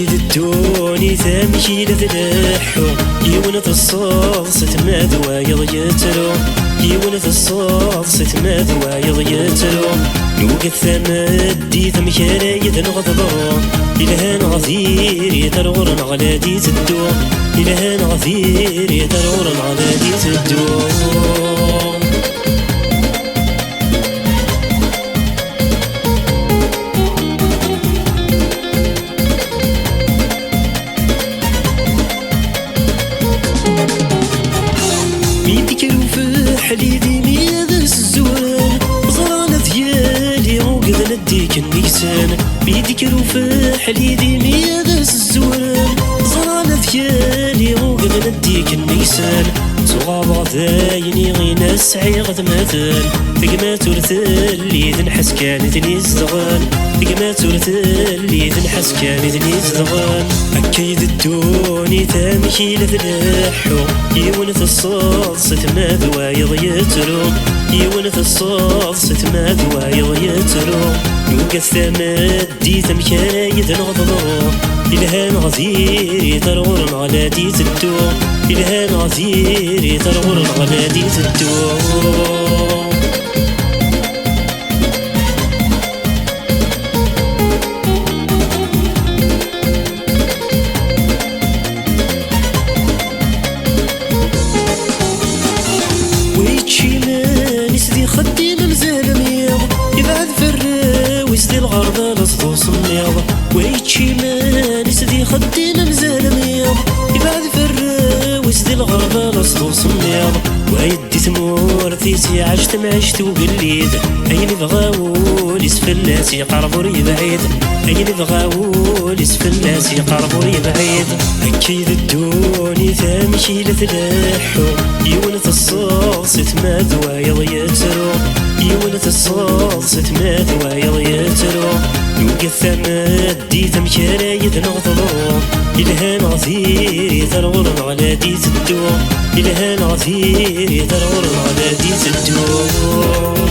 أكيد الدوني ثامشي لذلحو يونث الصاص تماد وايض يتلو يونث الصاص تماد وايض يتلو نوقف ثمدي ثمشاري ذنغضبو إلهان غثير يترغر نغلادي تدو إلهان غثير يترغر نغلادي تدو حليدي مياد الزوال زرانة ديالي وقد نديك النيسان بيدك روفا حليدي مياد الزوال زرانة ديالي وقد نديك النيسان صغابة ذايني غينا سعي غد مثال تقمات ورثالي ذنحس كانت نيزدغال تقمات ورثالي ذنحس كانت نيزدغال أكيد الدوني تامشي لذلحو يونث الصاص تماد وايض يتلو يونث الصاص تماد وايض يتلو يوقف ثمدي ثمشاي ذنغضبو إلهان غزير ترغر نغلادي تدو إلهان غزير ترغر نغلادي تدو خدي ممزال ميض يبعد فرا وسدي الغربة لصدو صميض ويتشي ما نسدي خدي ممزال ميض يبعد فرا وسدي الغربة لصدو صميض ويدي ثمورتي عشت معشت وقليد أين بغاو لسفل ناس يقربوا يبعيد أين بغاو لسفل ناس يقربوا يبعيد أكيد الدوني ثامشي لذلحو يونث الصاص تماد وايض يترو يونث الصاص تماد وايض يترو يوقف ثمدي ثمشاراي ذنغضبو إلهان غثير ترغر نغلادي تدو إلهان غثير ترغر نغلادي تدو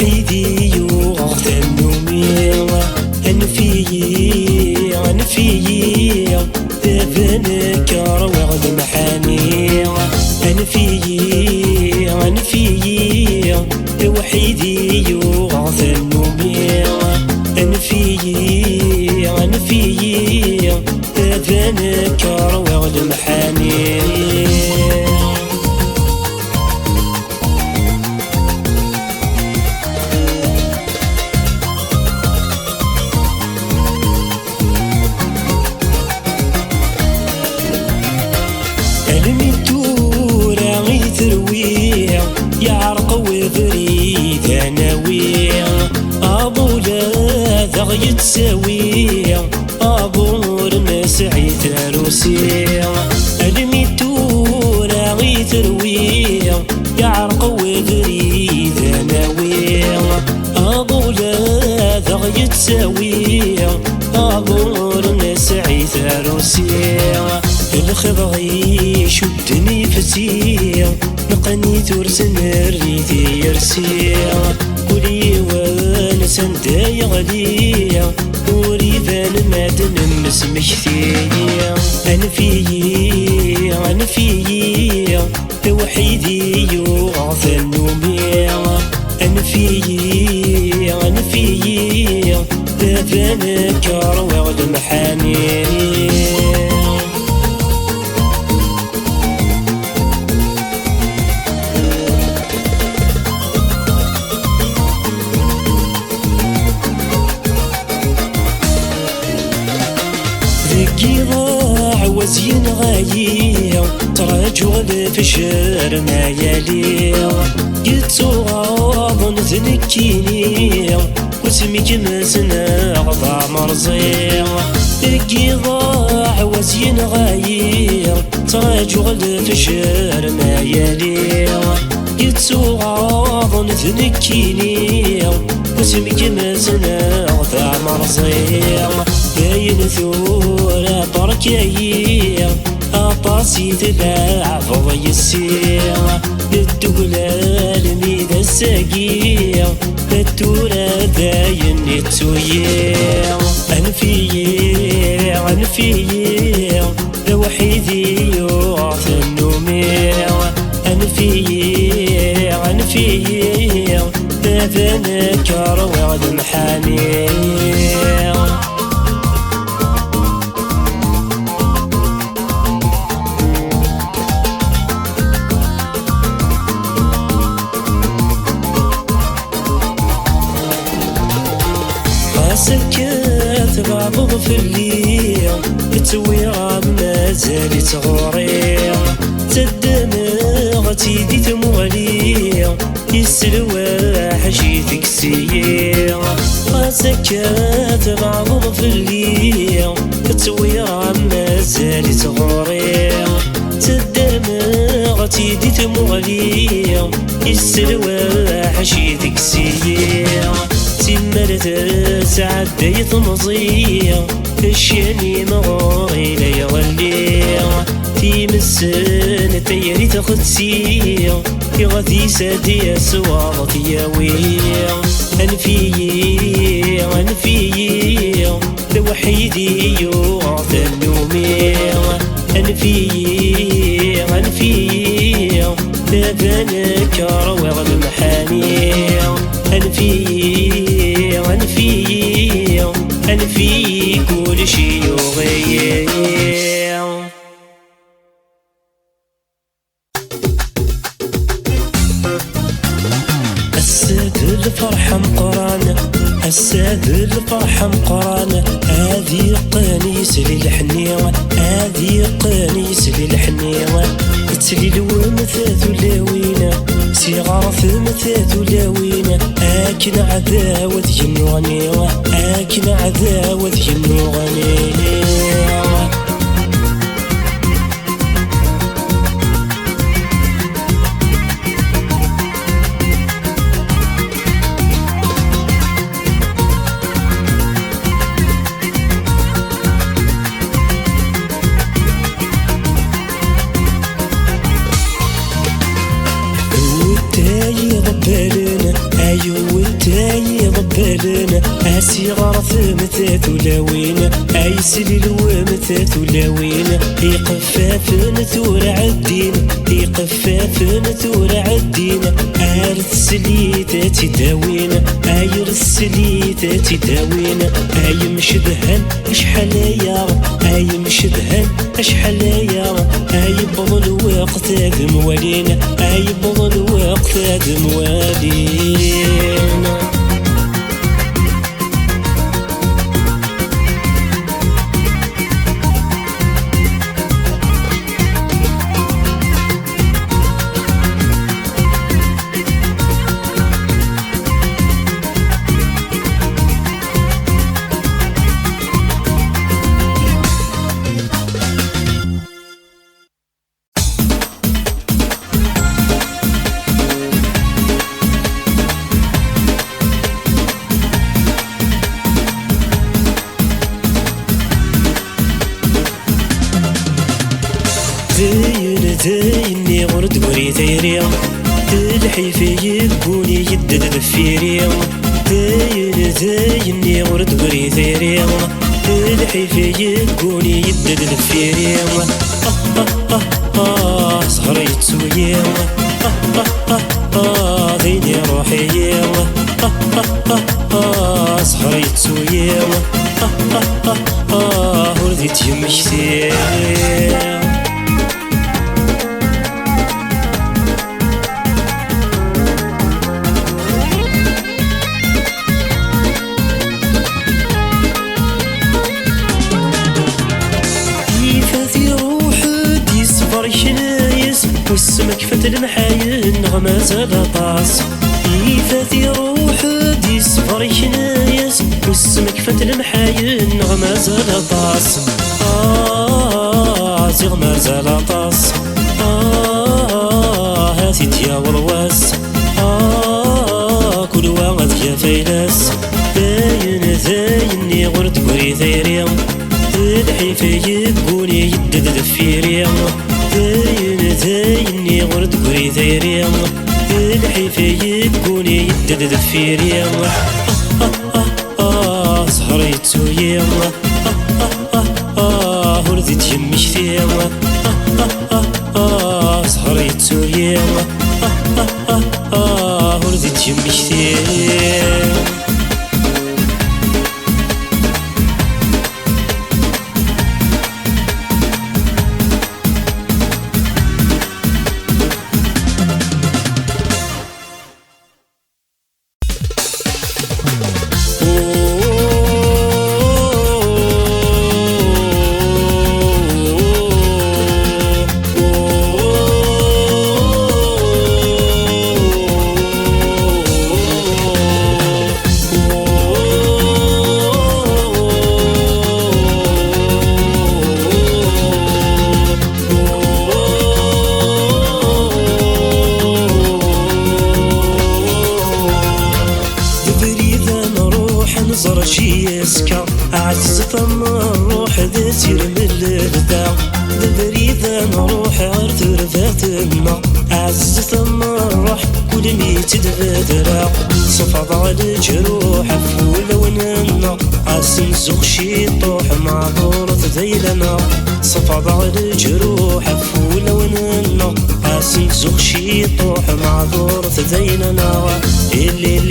وحيدي وغثن وميضة أنفيي ذابنك روع المحانيضة أنفيي وحيدي وغثن وميضة أنفيي ذابنك روع المحانيضة يعرق وبريد أناويع أبو لا ذغ يتساويع أبو رمسعي تروسيع الميتورا غي ترويع يعرق وبريد أناويع أبو لا ذغ يتساويع أبو رمسعي تروسيع الخضغي شدني فتيع نقني ترسن الريدي يرسيع ولي وانا سنداي غليع وريبان مادن مسمشتيع أنفيي وحيدي وغثن وميع أنفيي ذابنك روع المحاني وزين غاية تراجع الفشر ما يلي يتوغاض نتنكيني وسميك مسنا غضا مرزي اكي ضاع وزين غاية تراجع الفشر ما يلي يتوغاض نتنكيني وسميك مسنا غضا مرزي باين ثورة بركاية أطاسي تلعب يسير الدولة الميدة الساقية التورة داين التوية أنفية وحيدي يعطي النومير أنفية هذا نكر وعد محانير سكت بعض في الليل التويرة مازال تغوري تدمغ تيدي تمغلي يسلوى حشيتك سير سكت بعض في الليل التويرة مازال تغوري تدمغ تيدي تمغلي يسلوى حشيتك سير تمرت سعد يطمزية الشاني مغوري لا يغلي تيمسن تيري تخدسية يغثي سادي سواغط ياوية أنفية لوحيدي يغطى النومية أنفية لابنك روغ المحانية أنفي كل شي يغير الساد الفرحة مقرانة الساد الفرحة مقرانة هذه قنيس للحنيوة هذه قنيس للحنيوة تسليل ومثاث لاوينة صغار مثاث لاوينة أكن عذاوة ينوغنيوة أكن عذاوة ينوغنيوة ضبالنا أسيغار ثمثات ولاوينا أي سليل ومثات ولاوينا يقفاف نثور عدينا يقفاف نثور عدينا أرث سليتات داوينا أي رسليتات داوينا أي مشدهن أشحال يا أي مشدهن أشحال يا أي بضل وقت هذا موالينا أي بضل وقت هذا موالينا زيني غرد وري ثيريا تلحي في يبوني يدد ذفيريا زيني غرد وري ثيريا تلحي في يبوني يدد ذفيريا صهري تسويا ذيني روحي صهري تسويا ورديت يمشي والسمك فات المحاين غماز لاطاس يفاتي روح دي صفر يكنايس والسمك فات المحاين غماز لاطاس زي غماز لاطاس هاتي تيا ورواس كل واغد يا فيلاس باين ذايني غرد قري ثيريا الحيفة يبقوني يدد دفيريا باين ذايني غرد قري ثيريا الحيفة يبقوني يدد دفيريا سهريت سويا هردت يمش ثيا سهريت سويا هردت يمش ثيا نظر شي يسكر أعز ثم الروح ذاتي رمل البدع دبري ذا نروح عرث رفاتنا أعز ثم الروح كل ميت دبادرع صفض على الجروح فول وننا عسن زوخ شي طوح معذورة ذيلنا صفض على الجروح فول وننا عسن زوخ شي طوح معذورة ذيلنا اللي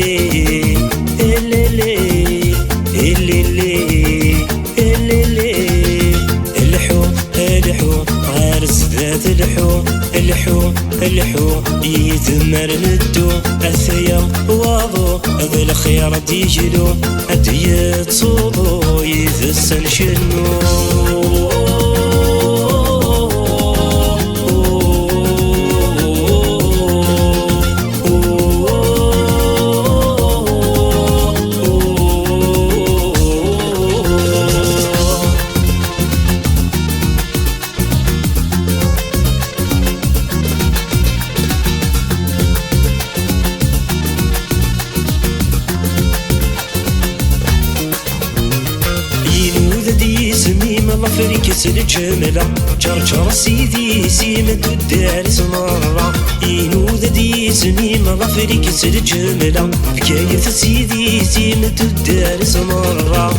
الحو غارس ذات الحو يثمر ندو أثيا واضو ذا الخيار ديجلو أديت صوضو يثسن شنو فريكس الجملة جرجر سيدي سيمة الدارس مرة ينوذ دي سميم الله فريكس الجملة بكاية سيدي سيمة الدارس مرة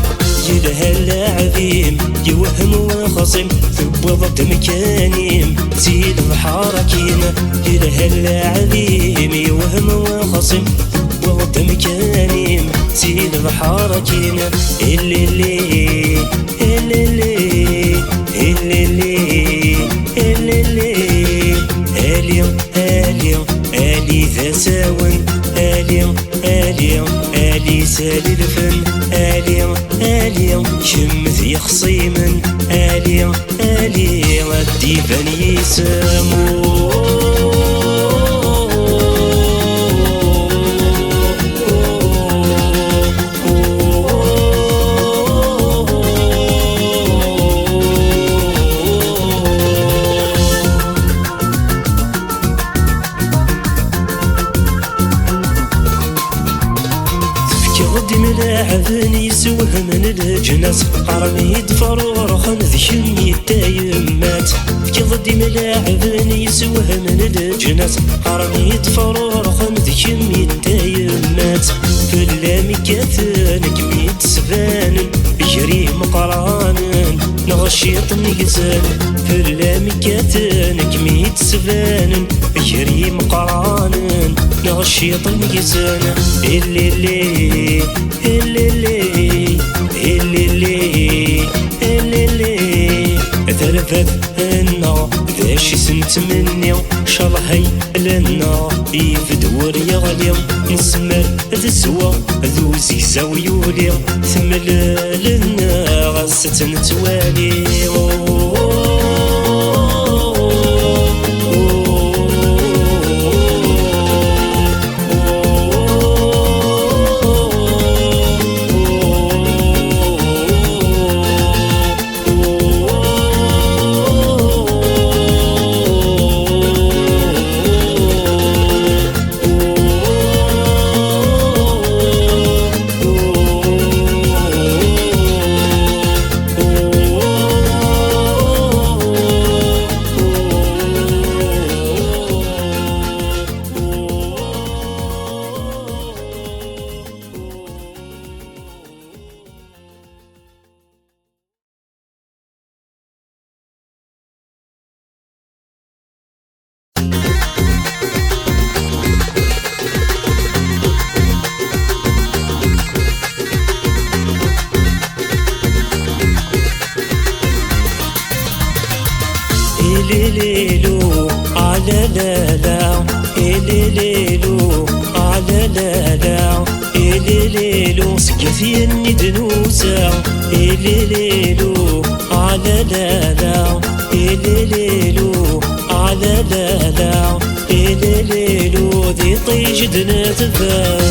يلها اللاعبين يوهم وخصم ثبضت مكانيم سيد بحركين يلها اللاعبين يوهم وخصم ثبضت مكانيم سيد بحركين اللي آلي ذا ساون آلي سالي الفن آلي شمث يخصيمن آلي الديفان يسامو ملاعبن يسوه من الجناس قرن يدفر ورخن ذكن يتايمات فكي ضدي ملاعبن يسوه من الجناس قرن يدفر ورخن ذكن يتايمات فلامي كاثنك ميت سفانن يجري مقرانن نغشيط نقزان فلامي كاثنك ميت سفانن يجري مقرانن نغشيط نقزان اللي ثلاثة أنا ذا شي سنت مني شرحي لنا يفدور يغلي نسمر ذا سوا ذو زيزا ويولي ثمل لنا غاسة نتوالي على لا لا إليليلو على لا لا إليليلو سقفيني دنوسا إليليلو على لا لا إليليلو على لا لا إليليلو ذي طيج دنتفا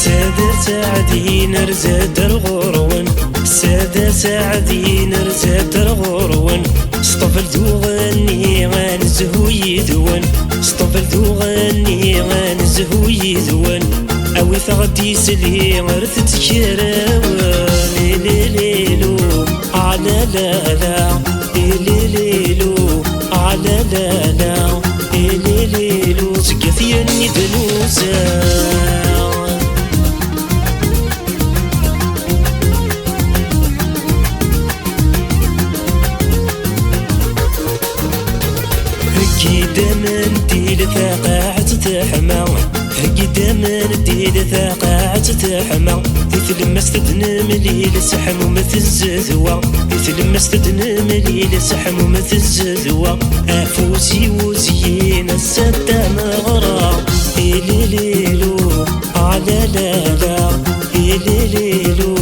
السادة سعدين رزاد الغرون السادة سعدين رزاد الغرون اصطفل دوغني غانزهو يدون اصطفل دوغني غانزهو يدون اوي ثغدي سلي غرث تكراون ليليلو على لا لا ليليلو على لا لا ليليلو سقفيني دنوسا دمن ديل ثقاعة تحمى حقي دمن ديل ثقاعة تحمى تثلمس تدنم ليل سحم ومثل الزذوة تثلمس تدنم ليل سحم ومثل الزذوة أفوسي وزيين السادة مغرى إليليلو على لا لا إليليلو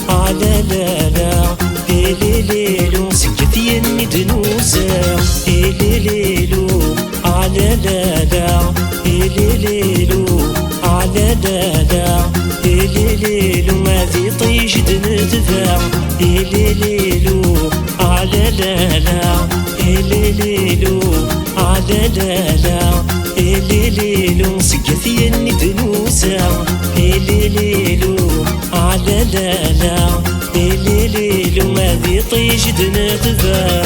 على لا لا إليليلو سكتيني دنوسا إليليلو على لا لا إليليلو على لا لا إليليلو هذي طيش دندفع إليليلو على لا لا إليليلو على لا لا إليليلو سقثيني دنوسا إليليلو على لا لا إليليلو هذي طيش دندفع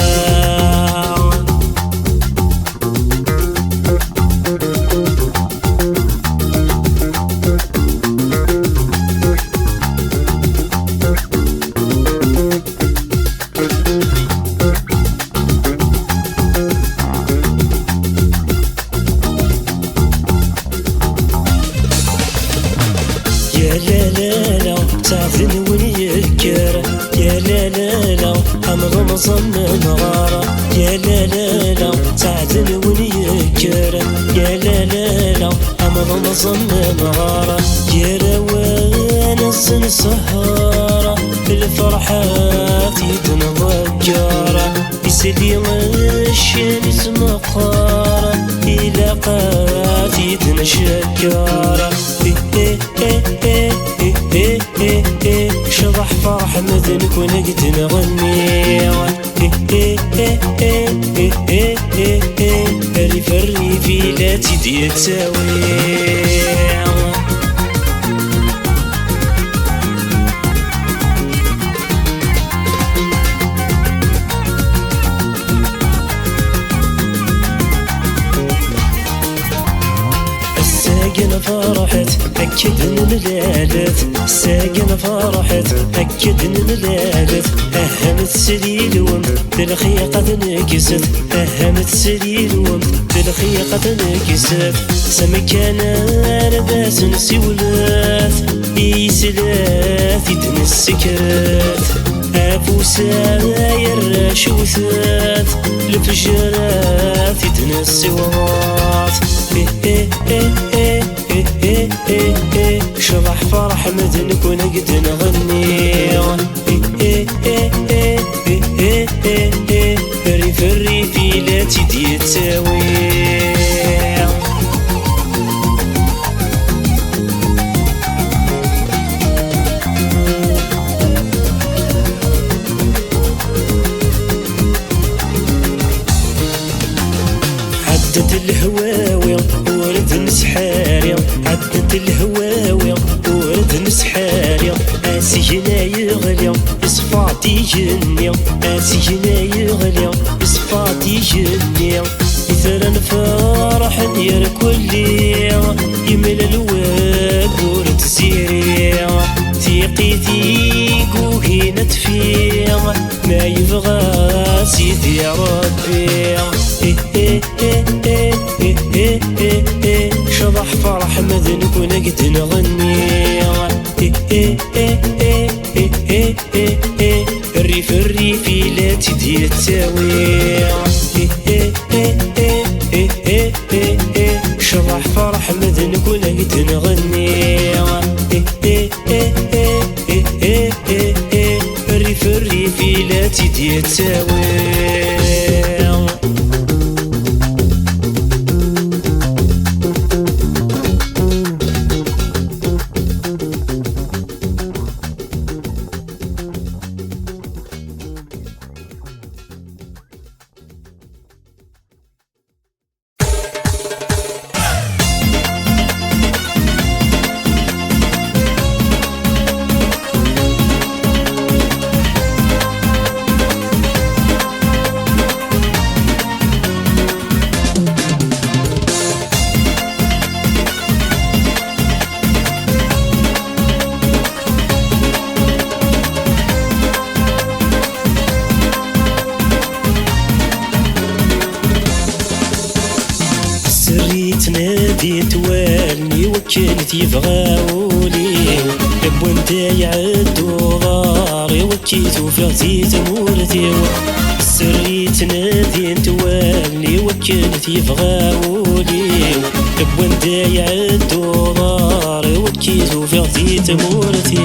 يا لا لا لا تعذن ونيكر يا لا لا لا أمر مصمم غارة يا لا لا لا تعذن ونيكر يا لا لا لا أمر مصمم غارة يا روان السن سهارة بالفرحة تنضجارة يسلي الشمس مقارة إلى قاتي تنشكارة شضح فرح مذنك ونقد نغني ريف الريفي لا تدي تساوي الساقن فرحت أكد ملالت الساقن فرحت أكد ملالت أهمت سليل ومت بالخيقة نكست أهمت سليل ومت بالخيقة نكست سمكانا لباس سولات إيسلات يدن السكرات أبو ساير شوثات الفجرات يدن السوات شرح فرح مذنك ونقد نغني ريف الريفي لا تدي تساوي عدت الهواوي ورد نسحاري عدت الهواوي ورد نسحاري اسينا يغلي اصفاتي جني اسينا يغلي اصفاتي جني مثلا فرح نير كلي يمل الواد ورد سيري ثيقي ثيقو هنا تفيغ ما يبغى سيدي ربي شضح فرح مذنك ونقد نغني الريف الريف لا تدير التاوي شرح فرح مذن كل قد نغني الريف الريف لا تدير التاوي تناديت والني وكنت يبغاولي يبون يعدو ضاري وكيتو فغتي تمورتي سري تناديت والني وكنت يبغاولي يبون يعدو ضاري وكيتو فغتي تمورتي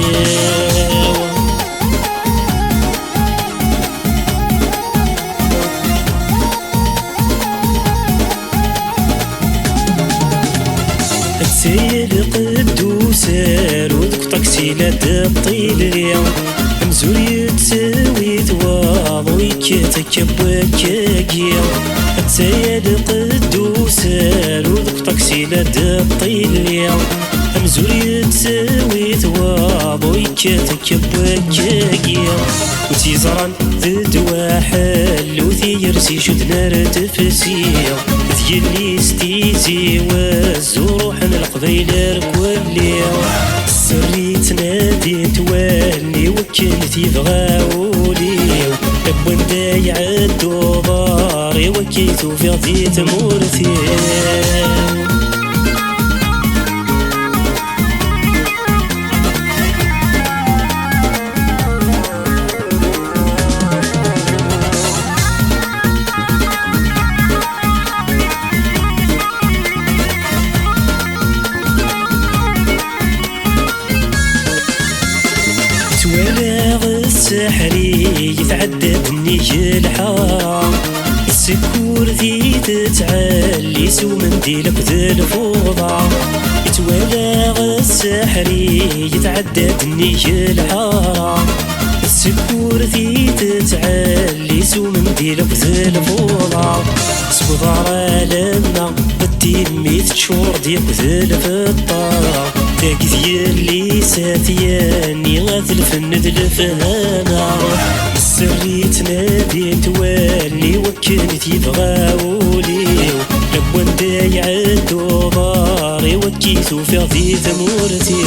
سيل قدوسار وذوك طاكسي لا تبطيل اليوم مزور يتساوي ثواض ويكتكب وكاكيا سيل قدوسار وذوك طاكسي لا تبطيل اليوم مزور يتساوي ثواض ويكتكب وكاكيا وتيزران ذد واحل وذي يرسي شد نار تفسيا ذي اللي ستيزي وزروحنا القبيلة ركولي سري تناديت والني وكنت يبغاولي يبون يعدو ضاري وكيتو في غدي تمورتي السحري يتعدى بني الحرام السكور ذي تتعلي سو منديلك ذا الفوضى يتوالى السحري يتعدى بني الحرام السكور ذي تتعلي سو منديلك ذا الفوضى صبر لما التيميت تشور ديك ذا الفطار تاك ذيالي ساتياني غاث الفن ذا الفهانا السري تناديت والني وكنت يبغاولي لبوان يعدو ضاري وكيتو في غدي ثمورتي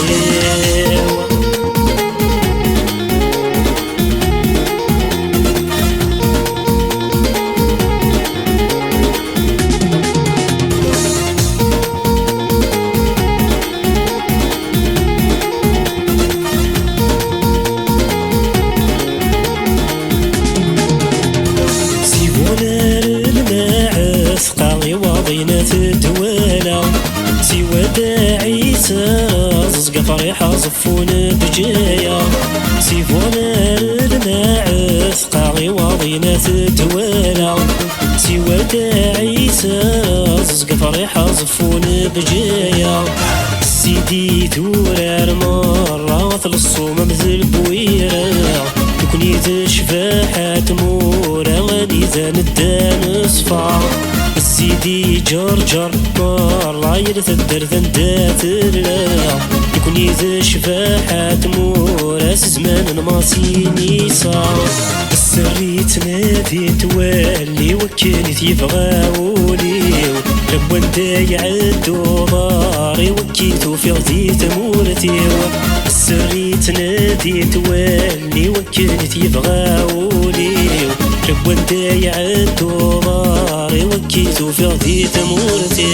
الدوالة سوى داعي سازق فريحة صفون بجاية سيفونا الماعث قاغي واضينا الدوالة سوى داعي سازق فريحة صفون بجاية سيدي دورار مرة للصومة مثل بويرة تكوني تشفاحات مورا غني ذان الدان صفار سيدي جرجر مرة يرثدر ذندات الله يكوني ذا شفاحات موراس زمان ماسيني صار السري تناديت واللي وكنت يبغاولي لبوان يعدو ضاري وكيتو في غدي تمورتي السري تناديت واللي وكنت يبغاولي لبوان يعدو ضاري وكيتو في غدي تمورتي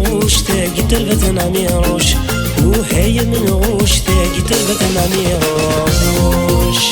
غوش تاقي تربة نعميروش وهاي من غوش تاقي تربة نعميروش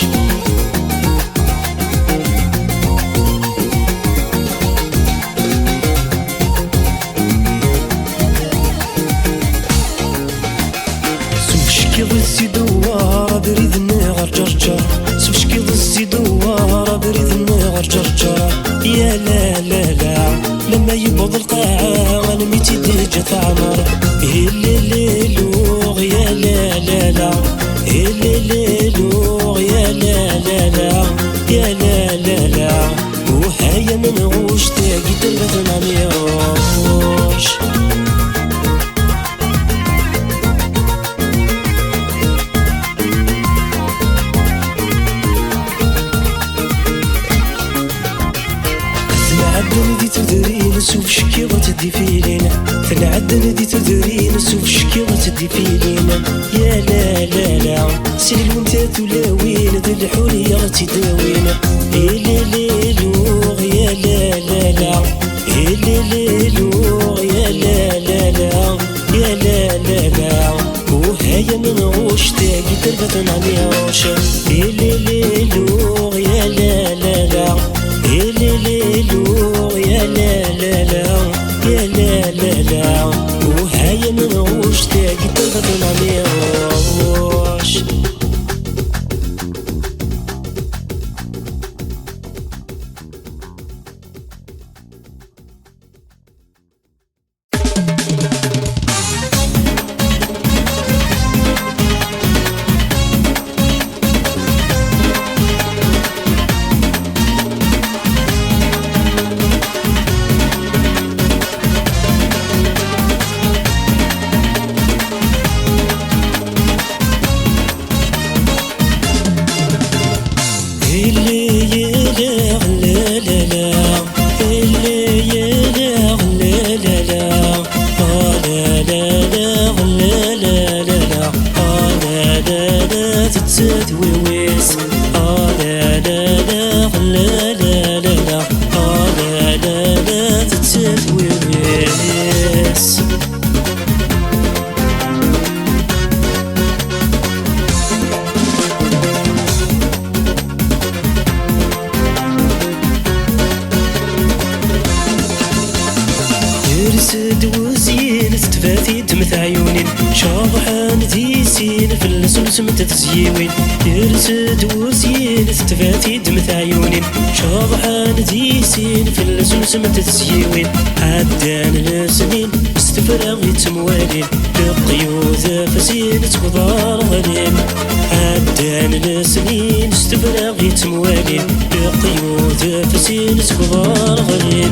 سوشكي ضزي دوار بريد النغر جرجر سوشكي ضزي دوار بريد النغر جرجر يا لا لا لا لما يبض القاعة انا ميتي ديجا تعمر هلللوغ يا لا لا لا هلللوغ يا لا لا لا يا لا لا لا وهاي من غوش تاقي تلبث نعميروش تنعدن دي تدرين سوف شكي وتدي فيلين تنعدن دي تدرين سوف شكي وتدي فيلين يا لا لا لا سيل وانت تلاوين ذي الحورية غتداوين هلللوغ يا لا لا لا هلللوغ يا لا لا لا يا لا لا لا وهاي من غوش تاقي تربة نعميروش هلللوغ يا لا لا لا هلللوغ يا لا لا لا يا لا لا لا وهاي من غوش تاقي تربة نعميروش يرسد وزين ستفاتي دمت عيونين شاطحان ديسين في اللسلس متتزيوين يرسد وزين ستفاتي دمت عيونين شاطحان ديسين في اللسلس متتزيوين عدان السنين استفراغي تموالين لقيوذ فسين تقدر غلين عدان السنين استفراغي تموالين لقيوذ فسين تقدر غلين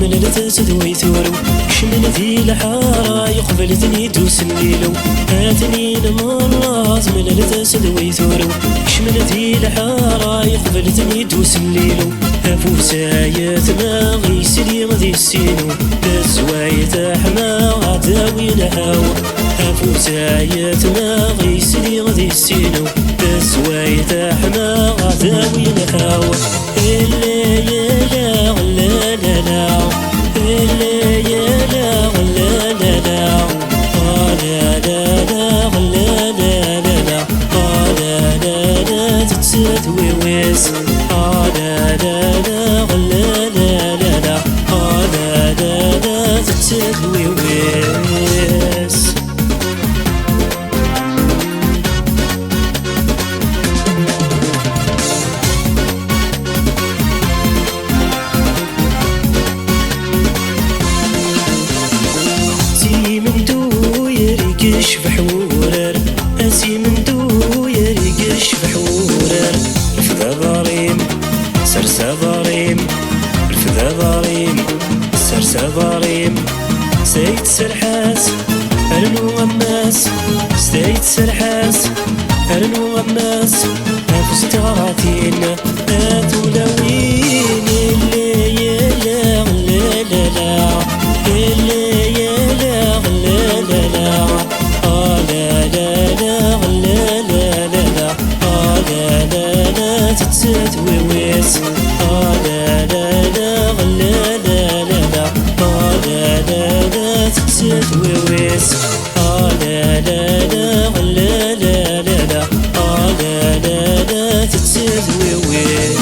من التسد ويثورو كشمن ذي الحارة يقبل ثني دوس الليلو هاتني مرات من التسد ويثورو كشمن ذي الحارة يقبل ثني دوس الليلو أفوسايت ما غيسلي غذي السينو بزوايت أحمى غداوي نهاو أفوسايت ما غيسلي غذي السينو بزوايت أحمى غداوي نهاو يريقش بحورر أسي من دو يريقش بحورر سرساباريم الفذاباريم سرساباريم سيد سرحاس أرنو غماس سيد سرحاس أرنو غماس أفز غراتين أتولوين اللي يلا لا لا لا اللي يلا لا لا لا لا لا لا لا لا لا لا لا لا تتسدوي ويس لا لا لا لا لا لا لا لا لا تتسدوي ويس لا لا لا لا لا لا لا لا لا تتسدوي ويس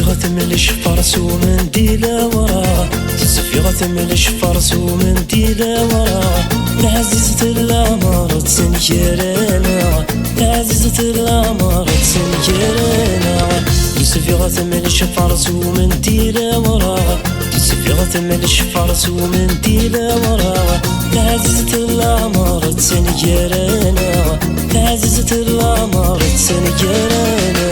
غتملش فرس ومنديلة وراه تسفي غتملش فرس ومنديلة وراه عزيزة الأمر تسنكرنا عزيزة الأمر تسنكرنا تسفي غتملش فرس ومنديلة وراه تسفي غتملش فرس ومنديلة وراه عزيزة الأمر تسنكرنا عزيزة الأمر تسنكرنا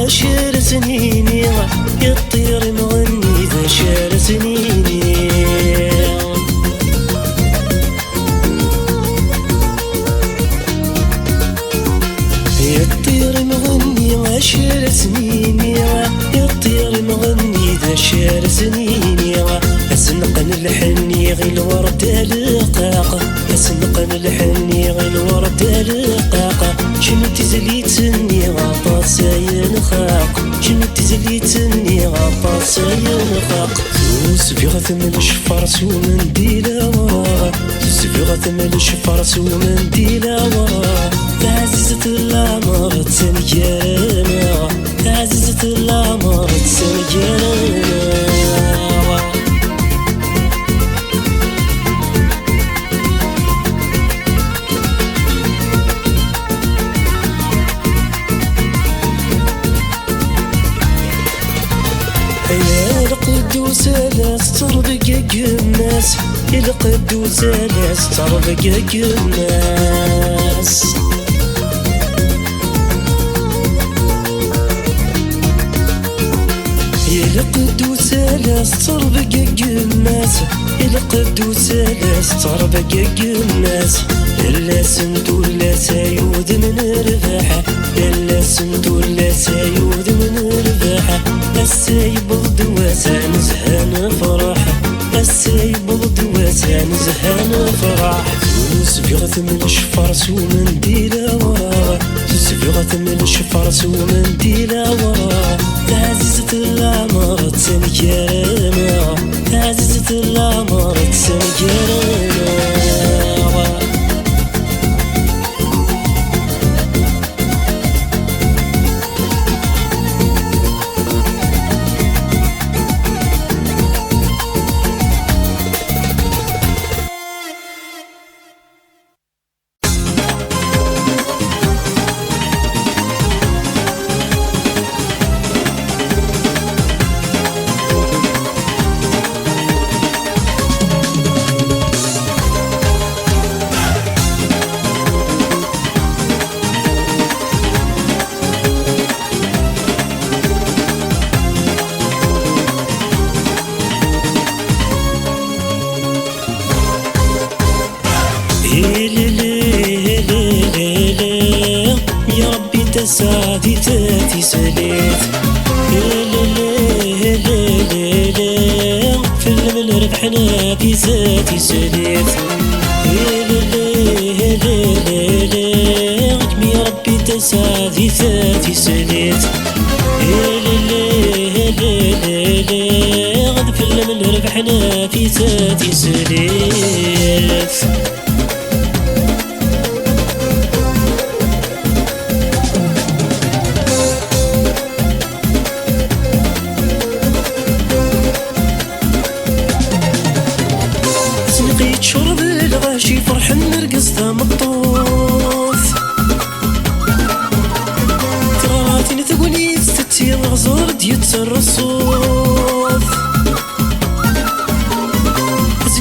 شار سنيني يطير مغني ذا شار سنيني يطير مغني عشر سنيني يطير مغني ذا شار سنيني أسنقن الحني غي الورد القاق أسنقن الحني غي الورد القاق شنو تزليتني غطا ساين خاق شنو تزليتني غطا ساين خاق توسفي غتملش فرس ومنديلة وراه توسفي غتملش فرس ومنديلة وراه عزيزة الأمر تسنكرنا عزيزة الأمر تسنكرنا القدوس لاس تربق قماس القدوس لاس تربق قماس القدوس لاس تربق قماس القدوس لاس تربق قماس إلا سندو لا سيود من رفاحة إلا سندو لا سيود من رفاحة السايب ضدواسا نزهان فرحة السايب ضدواسا نزهان فرح توسفي غتملش فرس ومنديلة وراه توسفي غتملش فرس ومنديلة وراه عزيزة الأمر تسنكرنا عزيزة الأمر تسنكرنا تسعدي تاتي سليت فيلم الربحنا في ذاتي سليت تسعى في ذاتي سليت غنفل من ربحنا في ذاتي سليت لقيت شرب الغاشي فرح نرقص مطوف تغراتي نتقولي ستي الغزور ديت الرصوف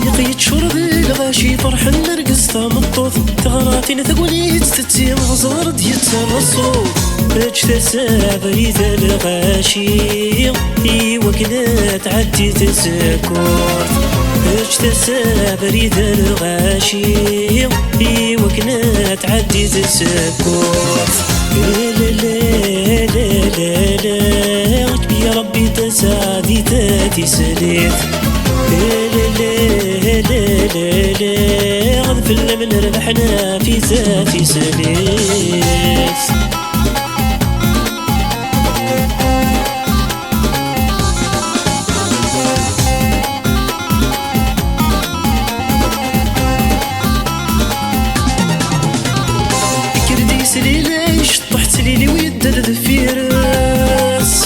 لقيت شرب الغاشي فرح نرقص مطوف تغراتي نتقولي ستي الغزور ديت الرصوف رجت سافري ذا الغاشي ايوا كنا تعدي تسكوت رجت سافري ذا الغاشي ايوا كنا تعدي تسكوت لا لا لا لا لا يا ربي تساعدي ذاتي سليت لا لا لا لا لا غنفل من ربحنا في ذاتي سليت سليلي شطحت سليلي ويدد في راس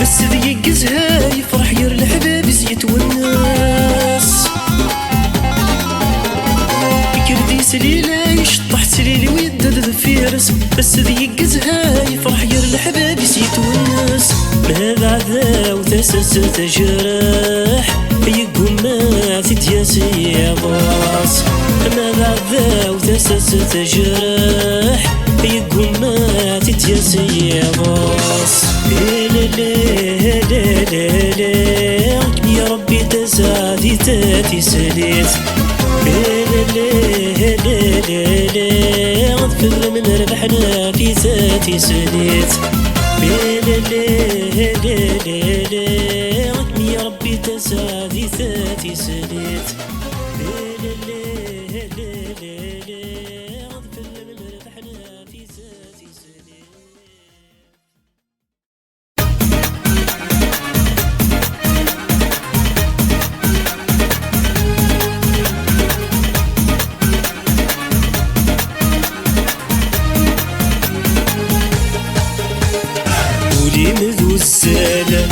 بس ذي قزها يفرح ير الحباب زيت والناس كردي سليلي شطحت سليلي ويدد في راس بس ذي قزها يفرح ير الحباب زيت والناس مهذا عذا وتسس تجرح يقوم ما تدياس يا باص ماذا عذا وتسس تجرح يقوم ما تدياس يا باص لا لا لا لا لا يا ربي تساعدي ذاتي سليت لا لا لا لا لا غنفل من ربحنا في ذاتي سليت لا لا لا لا لا يا ربي تساعدي ذاتي سليت لا لا لا لا لا غنفل من ربحنا في ذاتي سليت مذو السالة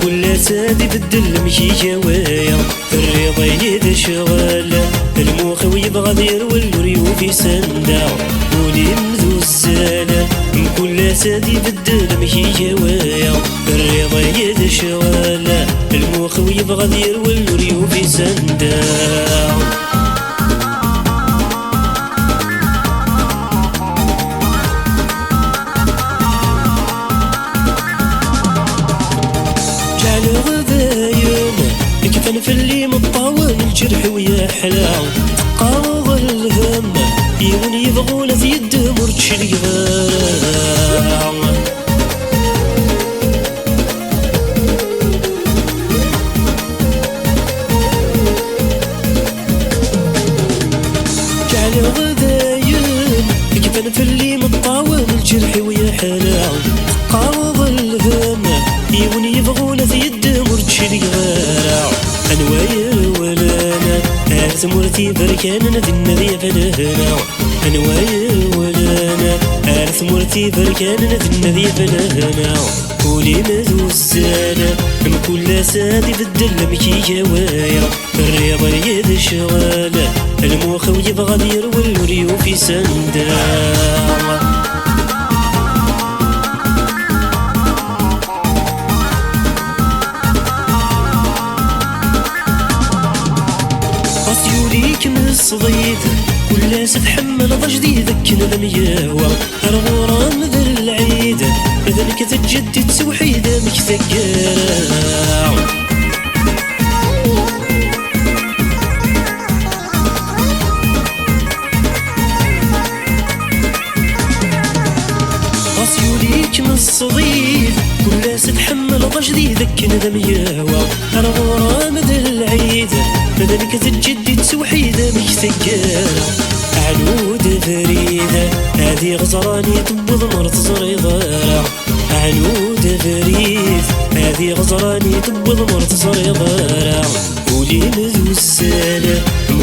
كل سادي بدل مشي جوايا الرضا يد شغالة المخ ويبغى دير والريو في سندا ولي مذو السالة كل سادي بدل مشي جوايا الرضا يد شغالة المخ ويبغى دير والريو في سندا كفن في اللي مطاول الجرح ويا حلاو تقاوض الهم يون يبغون في يد مرتش الغاو جعل غذايم كفن في اللي مطاول الجرح ويا حلاو تقاوض الهم يون يبغون في يد مرتش الغاو أنواير ولانا أرث مرتي بركانا في النذي فلهنا أنواير ولانا أرث مرتي بركانا في النذي فلهنا قولي مذو السالة من كل سادي بدل مكي جوايا الرياضة يد شغالة الموخ ويبغى دير والريو في سندا الصديد كل تتحمل ضجدي ذكنا المياوة الغرام ذا العيد ذلك تجدد سوحيدة مكتقاع راسيوليك من الصديد كل تتحمل ضج ذيك ندم يهوى الغرام ذا العيد مذلك تجدد توحيدة مش سكارة عنود فريدة هذه غزراني تبض مرت زريضارة عنود فريد هذه غزراني تبض مرت زريضارة ولي مذو السالة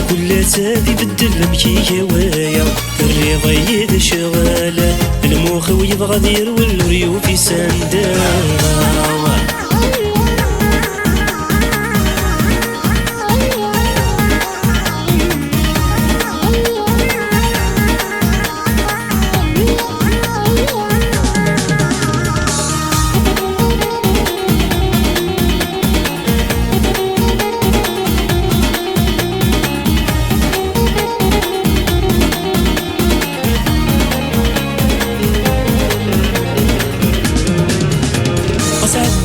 كل تادي بدل مكي هوايا الرضا يد شغالة المخ ويبغى دير والريو في سندالة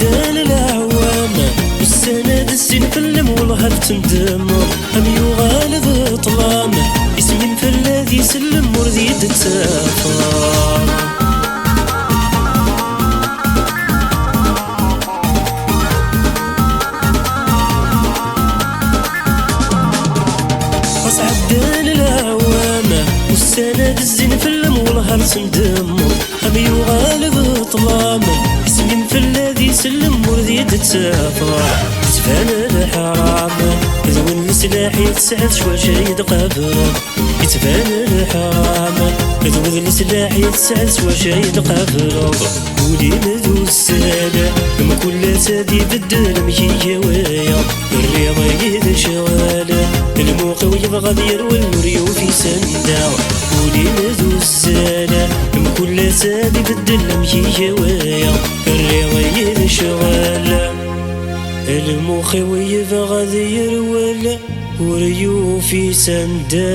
عدال العوام والسنة السن فلم والهر تندمر هم يغالب طلام اسم فالذي يسلم وردي تتسافر عدال العوام والسنة الزين فلم والهر تندمر هم يغالب طلام اسم فالذي يسلم وردي تتسافر يتفان الحرام ذوين السلاح يتسعد شوى شايد قبره يتفان الحرام ذوين السلاح يتسعد شوى شايد قبره ولي مذو السالة كما كل سادي بدل مكي هوايا الرضا يد شغالة الموقع يبغى دير والريو في سندة ولي مذو السالة كما كل سادي بدل مكي هوايا الرضا يد شغالة المخ ويبغى دير ولا وريو في سندة